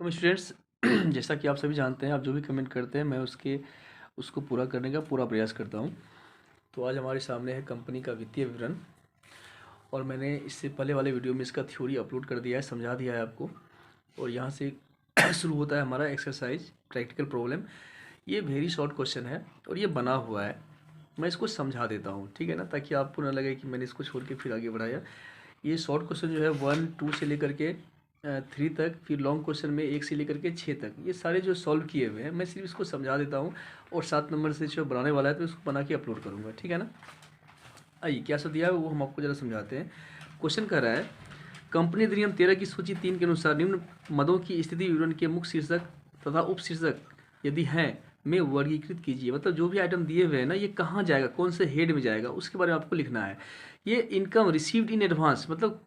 Welcome students. जैसा कि आप सभी जानते हैं, आप जो भी कमेंट करते हैं मैं उसको पूरा करने का पूरा प्रयास करता हूं। तो आज हमारे सामने है कंपनी का वित्तीय विवरण, और मैंने इससे पहले वाले वीडियो में इसका थ्योरी अपलोड कर दिया है, समझा दिया है आपको। और यहाँ से शुरू होता है हमारा एक्सरसाइज प्रैक्टिकल प्रॉब्लम। ये वेरी शॉर्ट क्वेश्चन है और ये बना हुआ है। मैं इसको समझा देता हूँ, ठीक है ना, ताकि आपको ना लगे कि मैंने इसको छोड़ के फिर आगे बढ़ाया। ये शॉर्ट क्वेश्चन जो है 1, 2 से लेकर के 3 तक, फिर लॉन्ग क्वेश्चन में 1 से लेकर के 6 तक, ये सारे जो सॉल्व किए हुए हैं, मैं सिर्फ इसको समझा देता हूँ। और 7 नंबर से जो बनाने वाला है तो इसको बना के अपलोड करूँगा, ठीक है ना। आइए, क्या सा दिया है वो हम आपको ज़रा समझाते हैं। क्वेश्चन कह रहा है, कंपनी अधिनियम 13 की सूची 3 के अनुसार निम्न मदों की स्थिति विवरण के मुख्य शीर्षक तथा उप शीर्षक यदि हैं में वर्गीकृत कीजिए। मतलब जो भी आइटम दिए हुए हैं ना, ये कहाँ जाएगा, कौन से हेड में जाएगा, उसके बारे में आपको लिखना है। ये इनकम रिसीव्ड इन एडवांस, मतलब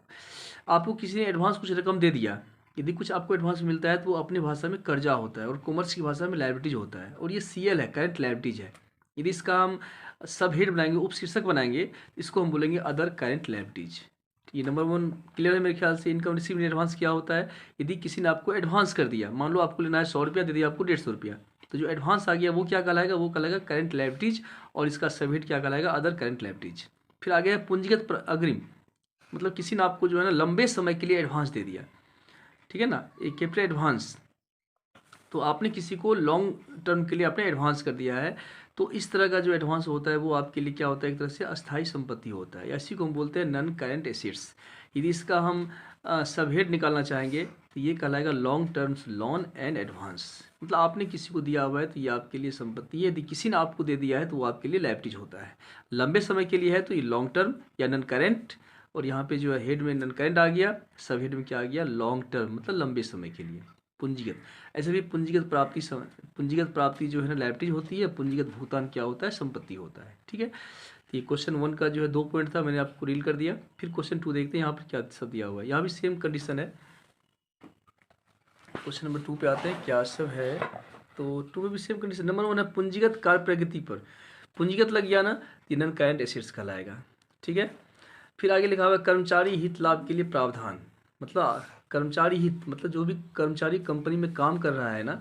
आपको किसी ने एडवांस कुछ रकम दे दिया। यदि कुछ आपको एडवांस मिलता है तो वो अपनी भाषा में कर्जा होता है और कॉमर्स की भाषा में लायबिलिटीज होता है, और ये सीएल है, करंट लायबिलिटीज है। यदि इसका हम सब हेड बनाएंगे, उप शीर्षक बनाएंगे, इसको हम बोलेंगे अदर करंट लायबिलिटीज। ये नंबर 1 क्लियर है मेरे ख्याल से। इनकम रिसीव इन एडवांस क्या होता है? यदि किसी ने आपको एडवांस कर दिया, मान लो आपको लेना है 100 रुपया, दे दिया आपको 150 रुपया, तो जो एडवांस आ गया वो क्या कहलाएगा? वो कहलाएगा करंट लायबिलिटीज, और इसका सब हेड क्या कहलाएगा? Other current liabilities. फिर आ गया पूंजीगत अग्रिम, मतलब किसी ने आपको जो है ना लंबे समय के लिए एडवांस दे दिया, ठीक है ना, एक कैपिटल एडवांस। तो आपने किसी को लॉन्ग टर्म के लिए आपने एडवांस कर दिया है, तो इस तरह का जो एडवांस होता है वो आपके लिए क्या होता है? एक तरह से अस्थायी संपत्ति होता है, इसी को हम बोलते हैं नॉन करेंट एसेट्स। यदि इसका हम सब हेड निकालना चाहेंगे तो ये कहलाएगा long terms loan and advance. मतलब आपने किसी को दिया हुआ है तो ये आपके लिए संपत्ति है, यदि किसी ने आपको दे दिया है तो वो आपके लिए लायबिलिटीज होता है। लंबे समय के लिए है तो ये लॉन्ग टर्म या नॉन करेंट, और यहाँ पे जो है हेड में नॉन करेंट आ गया, सब हेड में क्या आ गया? लॉन्ग टर्म, मतलब लंबे समय के लिए। पूंजीगत, ऐसे भी पूंजीगत प्राप्ति जो है ना लायबिलिटीज होती है, पूंजीगत भुगतान क्या होता है? संपत्ति होता है, ठीक है। तो ये क्वेश्चन 1 का जो है 2 पॉइंट था, मैंने आपको रील कर दिया। फिर क्वेश्चन 2 देखते हैं, यहाँ पर क्या सब दिया हुआ है। यहाँ भी सेम कंडीशन है। क्वेश्चन नंबर 2 पे आते हैं, क्या सब है। तो 2 में भी सेम कंडीशन। नंबर 1 है पूंजीगत कार्य प्रगति पर, पूंजीगत लग गया ना, ये नॉन करंट एसेट्स कहलाएगा, ठीक है। फिर आगे लिखा हुआ है कर्मचारी हित लाभ के लिए प्रावधान। मतलब कर्मचारी हित, मतलब जो भी कर्मचारी कंपनी में काम कर रहा है ना,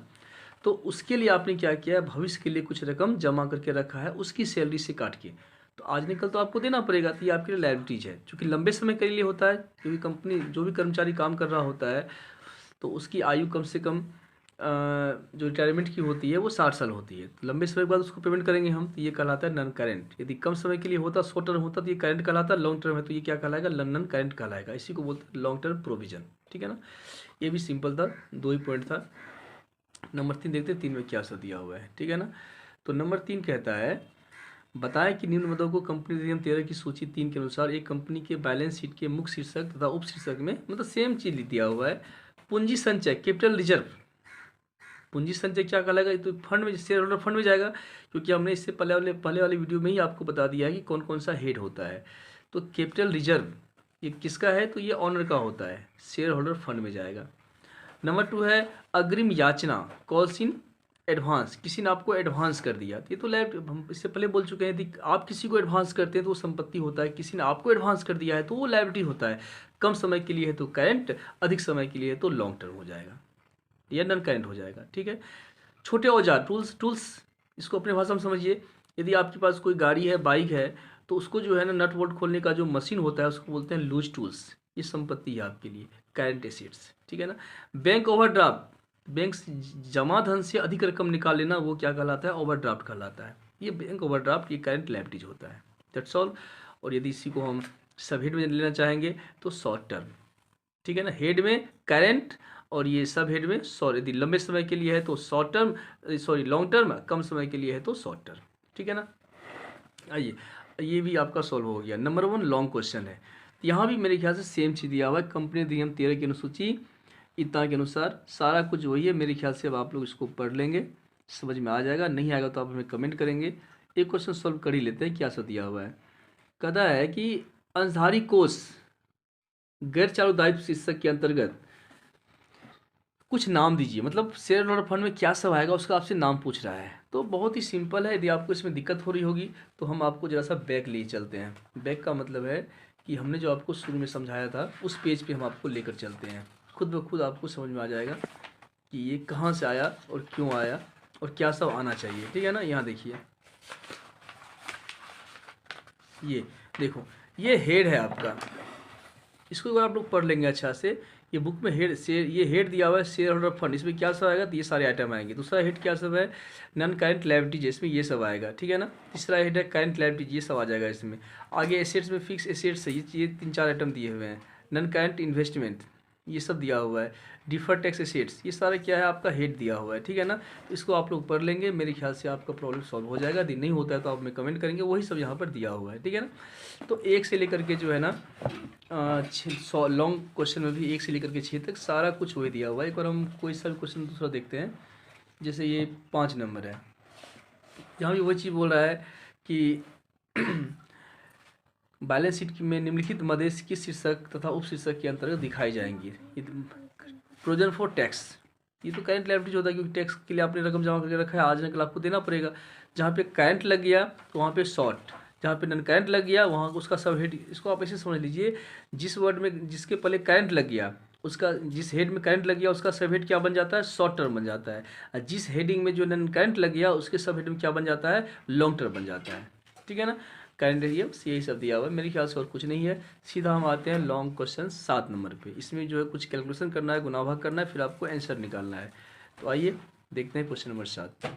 तो उसके लिए आपने क्या किया है? भविष्य के लिए कुछ रकम जमा करके रखा है, उसकी सैलरी से काट के, तो आज निकल तो आपको देना पड़ेगा। तो ये आपके लिए लायबिलिटीज है, क्योंकि लंबे समय के लिए होता है। क्योंकि कंपनी, जो भी कर्मचारी काम कर रहा होता है, तो उसकी आयु कम से कम जो रिटायरमेंट की होती है वो 60 साल होती है। तो लंबे समय के बाद उसको पेमेंट करेंगे हम, तो ये कहलाता है नॉन करेंट। यदि कम समय के लिए होता, शॉर्ट टर्म होता, तो ये करेंट कहलाता है। लॉन्ग टर्म है तो ये क्या कहलाएगा? नॉन करेंट कहलाएगा। इसी को बोलते हैं लॉन्ग टर्म प्रोविजन, ठीक है ना। ये भी सिंपल था, 2 ही पॉइंट था। नंबर 3 देखते हैं, 3 में क्या सा दिया हुआ है, ठीक है ना। तो नंबर 3 कहता है, बताएं कि निम्न मदों को कंपनी अधिनियम 13 की सूची 3 के अनुसार एक कंपनी के बैलेंस शीट के मुख्य शीर्षक तथा उप शीर्षक में, मतलब सेम चीज दिया हुआ है, पूंजी संचय कैपिटल रिजर्व। पूंजी संचय क्या कहलाएगा? तो फंड में, शेयर होल्डर फंड में जाएगा, क्योंकि हमने इससे पहले वाले वीडियो में ही आपको बता दिया है कि कौन कौन सा हेड होता है। तो कैपिटल रिजर्व ये किसका है? तो ये ऑनर का होता है, शेयर होल्डर फंड में जाएगा। नंबर 2 है अग्रिम याचना, कॉल्स इन एडवांस। किसी ने आपको एडवांस कर दिया, तो ये तो लाइव हम इससे पहले बोल चुके हैं। यदि आप किसी को एडवांस करते हैं तो वो संपत्ति होता है, किसी ने आपको एडवांस कर दिया है तो वो लायबिलिटी होता है। कम समय के लिए है तो करंट, अधिक समय के लिए है तो लॉन्ग टर्म हो जाएगा, या नॉन करंट हो जाएगा, ठीक है। छोटे औजार, टूल्स, इसको अपने भाषा में समझिए। यदि आपके पास कोई गाड़ी है, बाइक है, तो उसको जो है ना नट बोल्ट खोलने का जो मशीन होता है उसको बोलते हैं लूज टूल्स। ये संपत्ति है आपके लिए, करंट एसेट्स, ठीक है ना। बैंक ओवरड्राफ्ट, बैंक जमा धन से अधिक रकम निकाल लेना, वो क्या कहलाता है? ओवरड्राफ्ट कहलाता है। ये बैंक ओवरड्राफ्ट, ये करंट लायबिलिटीज होता है, दैट्स ऑल। और यदि इसी को हम सब हेड में लेना चाहेंगे तो शॉर्ट टर्म, ठीक है ना। हेड में करंट, और ये सब हेड में सॉरी, यदि लंबे समय के लिए है तो short term, sorry long term, कम समय के लिए है तो शॉर्ट टर्म, ठीक है ना। आइए, ये भी आपका सॉल्व हो गया। नंबर 1 लॉन्ग क्वेश्चन है, यहाँ भी मेरे ख्याल से सेम चीज़ दिया हुआ है। कंपनी अधिनियम 13 की अनुसूची इतना के अनुसार सारा कुछ वही है। मेरे ख्याल से अब आप लोग इसको पढ़ लेंगे, समझ में आ जाएगा। नहीं आएगा तो आप हमें कमेंट करेंगे। एक क्वेश्चन सॉल्व कर ही लेते हैं, क्या सा दिया हुआ है। कहता है कि अंशधारी कोष गैर चालू दायित्व शीर्षक के अंतर्गत कुछ नाम दीजिए। मतलब शेयर होल्डर फंड में क्या सब आएगा उसका आपसे नाम पूछ रहा है। तो बहुत ही सिंपल है। यदि आपको इसमें दिक्कत हो रही होगी तो हम आपको जरा सा बैक लिए चलते हैं। बैक का मतलब है कि हमने जो आपको शुरू में समझाया था उस पेज पे हम आपको लेकर चलते हैं, खुद ब खुद आपको समझ में आ जाएगा। कि ये कहाँ से आया और क्यों आया और क्या सब आना चाहिए, ठीक है ना। यहाँ देखिए, ये देखो, ये हेड है आपका, इसको एक बार आप लोग पढ़ लेंगे अच्छा से। ये बुक में हेड शेयर, ये हेड दिया हुआ है शेयर होल्डर फंड, इसमें क्या सब आएगा, तो ये सारे आइटम आएंगे। दूसरा हेड क्या सब है, नॉन करंट लायबिलिटीज, इसमें ये सब आएगा, ठीक है ना। तीसरा हेड है करंट लायबिलिटीज, ये सब आ जाएगा इसमें। आगे एसेट्स में फिक्स एसेट्स है, ये 3-4 आइटम दिए हुए हैं। नॉन करंट इन्वेस्टमेंट, ये सब दिया हुआ है। डिफर्ड टैक्स एसेट्स, ये सारा क्या है आपका हेड दिया हुआ है, ठीक है ना। इसको आप लोग पढ़ लेंगे, मेरे ख्याल से आपका प्रॉब्लम सॉल्व हो जाएगा। यदि नहीं होता है तो आप में कमेंट करेंगे, वही सब यहाँ पर दिया हुआ है, ठीक है ना। तो 1 से लेकर के जो है ना 6 लॉन्ग क्वेश्चन में भी 1 से लेकर के 6 तक सारा कुछ वही दिया हुआ है। एक बार हम कोई सा क्वेश्चन दूसरा देखते हैं, जैसे ये 5 नंबर है, यहाँ भी वही चीज़ बोल रहा है कि बैलेंस शीट में निम्नलिखित मदेश किस शीर्षक तथा उप शीर्षक के अंतर्गत दिखाई जाएंगी। प्रोविजन फॉर टैक्स, ये तो करंट लायबिलिटीज होता है, क्योंकि टैक्स के लिए आपने रकम जमा करके रखा है, आज न कल आपको देना पड़ेगा। जहाँ पे करंट लग गया तो वहाँ पे शॉर्ट, जहाँ पे नन करंट लग गया वहाँ उसका सब हेड, इसको आप ऐसे समझ लीजिए, जिस वर्ड में जिसके पहले करंट लग गया उसका, जिस हेड में करंट लग गया उसका सब हेड क्या बन जाता है, शॉर्ट टर्म बन जाता है। और जिस हेडिंग में जो नन करंट लग गया उसके सब हेड में क्या बन जाता है, लॉन्ग टर्म बन जाता है, ठीक है ना। करंट एरिया यही सब दिया हुआ है, मेरे ख्याल से और कुछ नहीं है। सीधा हम आते हैं लॉन्ग क्वेश्चन 7 नंबर पे। इसमें जो है कुछ कैलकुलेशन करना है, गुना भाग करना है, फिर आपको आंसर निकालना है। तो आइए देखते हैं क्वेश्चन नंबर 7।